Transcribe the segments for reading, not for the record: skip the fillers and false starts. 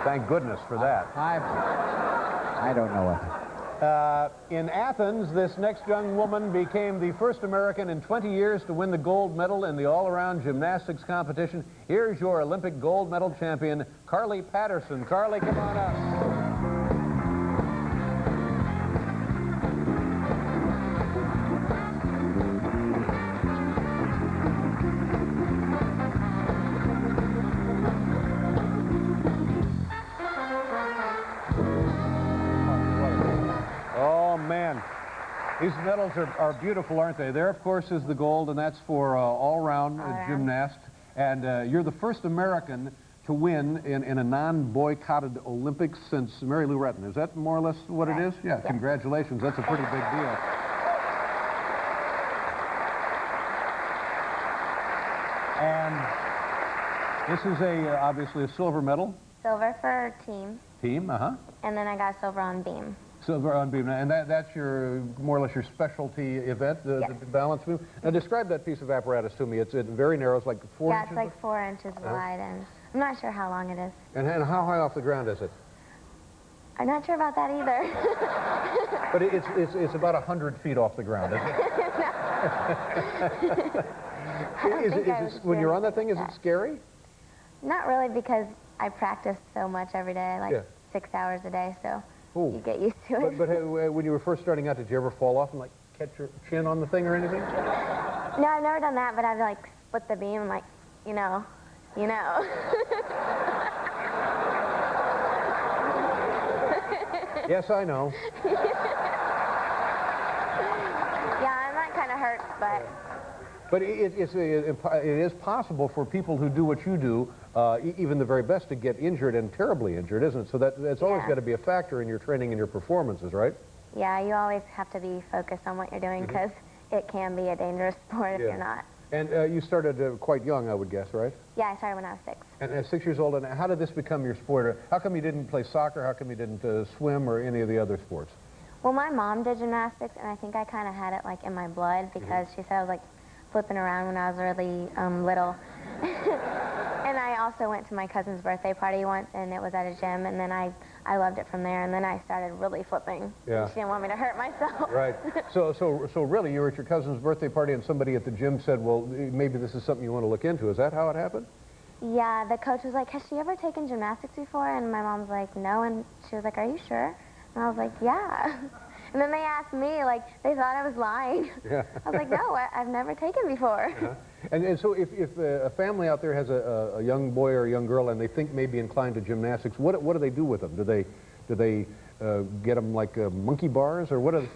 Thank goodness for that. I don't know what. In Athens, this next young woman became the first American in 20 years to win the gold medal in the all-around gymnastics competition. Here's your Olympic gold medal champion, Carly Patterson. Carly, come on up. These medals are beautiful, aren't they? There, of course, is the gold, and that's for all-round gymnast. And you're the first American to win in a non-boycotted Olympics since Mary Lou Retton. Is that more or less what it is? Yeah, congratulations. That's a pretty big deal. And this is obviously a silver medal. Silver for team. Team, uh-huh. And then I got silver on beam. Silver on beam, and that's your more or less your specialty event, the balance beam. Now describe that piece of apparatus to me. It's very narrow. It's like 4 inches. Yeah, it's like 4 inches wide, and I'm not sure how long it is. And how high off the ground is it? I'm not sure about that either. But it's about 100 feet off the ground, isn't it? When you're on that thing, is it scary? Not really, because I practice so much every day, like 6 hours a day, so. Ooh. You get used to it. But when you were first starting out, did you ever fall off and like catch your chin on the thing or anything? No, I've never done that, but I've like split the beam and like, you know. Yes, I know. Yeah, I'm not kind of hurt, but. But it is possible for people who do what you do, even the very best, to get injured and terribly injured, isn't it? So that's always got to be a factor in your training and your performances, right? Yeah, you always have to be focused on what you're doing because it can be a dangerous sport if you're not. And you started quite young, I would guess, right? Yeah, I started when I was 6. And at 6 years old, and how did this become your sport? How come you didn't play soccer? How come you didn't swim or any of the other sports? Well, my mom did gymnastics, and I think I kind of had it like in my blood because she said I was like flipping around when I was really little. And I also went to my cousin's birthday party once, and it was at a gym, and then I loved it from there, and then I started really flipping. Yeah. She didn't want me to hurt myself. Right. So really, you were at your cousin's birthday party, and somebody at the gym said, well, maybe this is something you want to look into. Is that how it happened? Yeah, the coach was like, has she ever taken gymnastics before? And my mom's like, no, and she was like, are you sure? And I was like, yeah. And then they asked me, like, they thought I was lying. Yeah. I was like, no, I've never taken before. And so if a family out there has a young boy or a young girl and they think maybe inclined to gymnastics, what do they do with them? Do they get them like monkey bars, or what are they?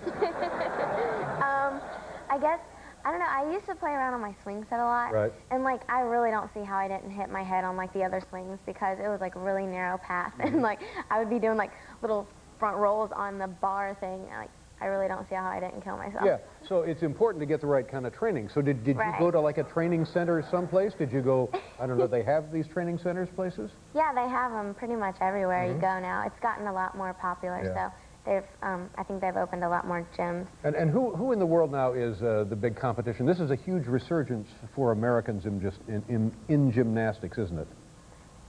I guess, I don't know, I used to play around on my swing set a lot. Right. And like, I really don't see how I didn't hit my head on like the other swings because it was like a really narrow path. And like, I would be doing like little front rolls on the bar thing. Like, I really don't see how I didn't kill myself. Yeah, so it's important to get the right kind of training. So did you go to like a training center someplace? Did you go, I don't know, they have these training centers places? Yeah, they have them pretty much everywhere you go now. It's gotten a lot more popular, so they've, I think they've opened a lot more gyms. And who in the world now is the big competition? This is a huge resurgence for Americans in gymnastics, isn't it?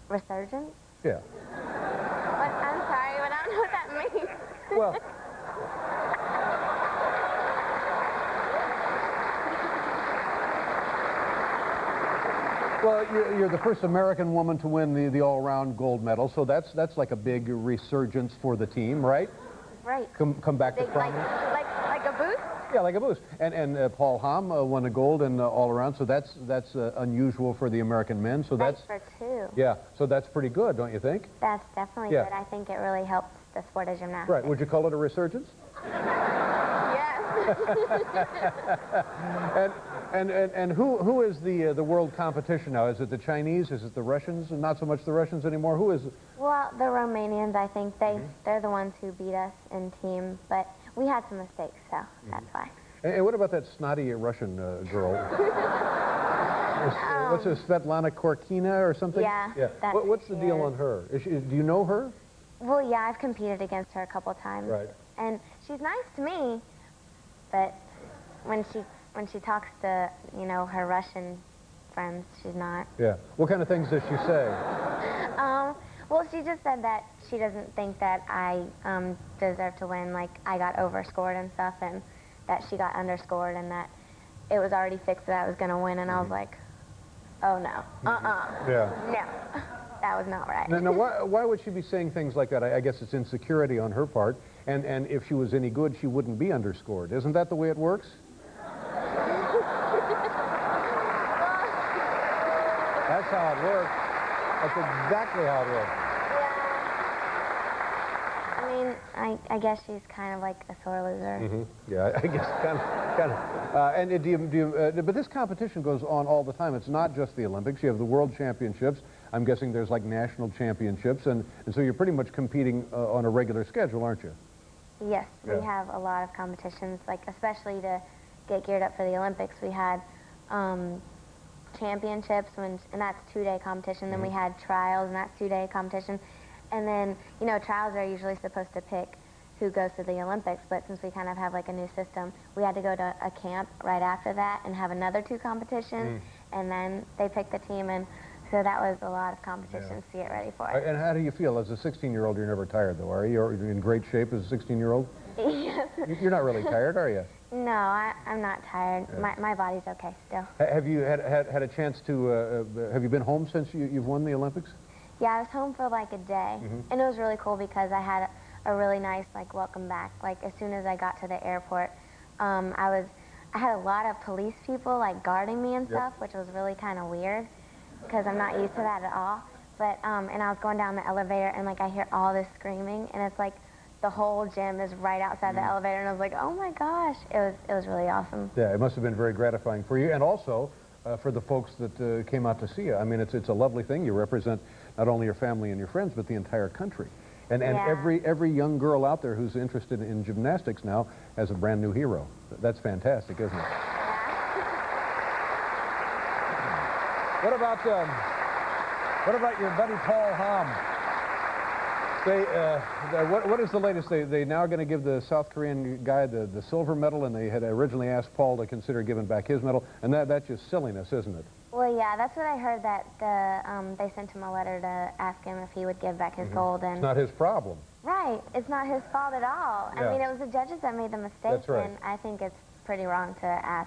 Resurgence? Yeah. I'm sorry, but I don't know what that means. Well, you're the first American woman to win the all-around gold medal, so that's like a big resurgence for the team, right? Right. Come back to prominence. Like a boost? Yeah, like a boost. And Paul Hamm won a gold in all-around, so that's unusual for the American men. So that's for 2. Yeah, so that's pretty good, don't you think? That's definitely good. I think it really helps the sport of gymnastics. Right. Would you call it a resurgence? Yes. And who is the world competition now? Is it the Chinese? Is it the Russians? And not so much the Russians anymore. Who is it? Well, the Romanians, I think they're the ones who beat us in team, but we had some mistakes, so that's why. And what about that snotty Russian girl? What's her, Svetlana Korkina or something? Yeah. What's the deal on her? Do you know her? Well, yeah, I've competed against her a couple times. Right. And she's nice to me, but when she talks to, you know, her Russian friends, she's not. Yeah. What kind of things does she say? Well, she just said that she doesn't think that I deserve to win. Like, I got overscored and stuff, and that she got underscored, and that it was already fixed that I was going to win. And I was like, oh, no. Yeah. No. That was not right. Now, why would she be saying things like that? I guess it's insecurity on her part, and if she was any good, she wouldn't be underscored. Isn't that the way it works? That's how it works. That's exactly how it works. Yeah. I mean, I guess she's kind of like a sore loser. Yeah, I guess kind of. And but this competition goes on all the time. It's not just the Olympics. You have the World Championships. I'm guessing there's like national championships, and so you're pretty much competing on a regular schedule, aren't you? Yes, Yeah. we have a lot of competitions, like especially to get geared up for the Olympics. We had championships, and that's 2-day competition. Then we had trials, and that's 2-day competition. And then, you know, trials are usually supposed to pick who goes to the Olympics, but since we kind of have like a new system, we had to go to a camp right after that and have another 2 competitions, and then they pick the team, and so that was a lot of competitions to get ready for it. And how do you feel? As a 16-year-old, you're never tired, though, are you? You're in great shape as a 16-year-old? Yes. You're not really tired, are you? No, I'm not tired. My body's okay still. Have you had a chance to, have you been home since you've won the Olympics? Yeah, I was home for like a day, and it was really cool because I had a really nice like welcome back. Like as soon as I got to the airport, I had a lot of police people like guarding me and stuff, which was really kind of weird because I'm not used to that at all. But and I was going down the elevator and like I hear all this screaming, and it's like the whole gym is right outside the elevator, and I was like, oh my gosh, it was really awesome. Yeah, it must have been very gratifying for you, and also for the folks that came out to see you. I mean, it's a lovely thing. You represent not only your family and your friends, but the entire country. And every young girl out there who's interested in gymnastics now has a brand new hero. That's fantastic, isn't it? What about your buddy Paul Hamm? What is the latest? They now are going to give the South Korean guy the silver medal, and they had originally asked Paul to consider giving back his medal, and that's just silliness, isn't it? Well, yeah, that's what I heard, that they sent him a letter to ask him if he would give back his gold. And It's not his problem. right, it's not his fault at all. Yeah. I mean, it was the judges that made the mistake, That's right. and I think it's pretty wrong to ask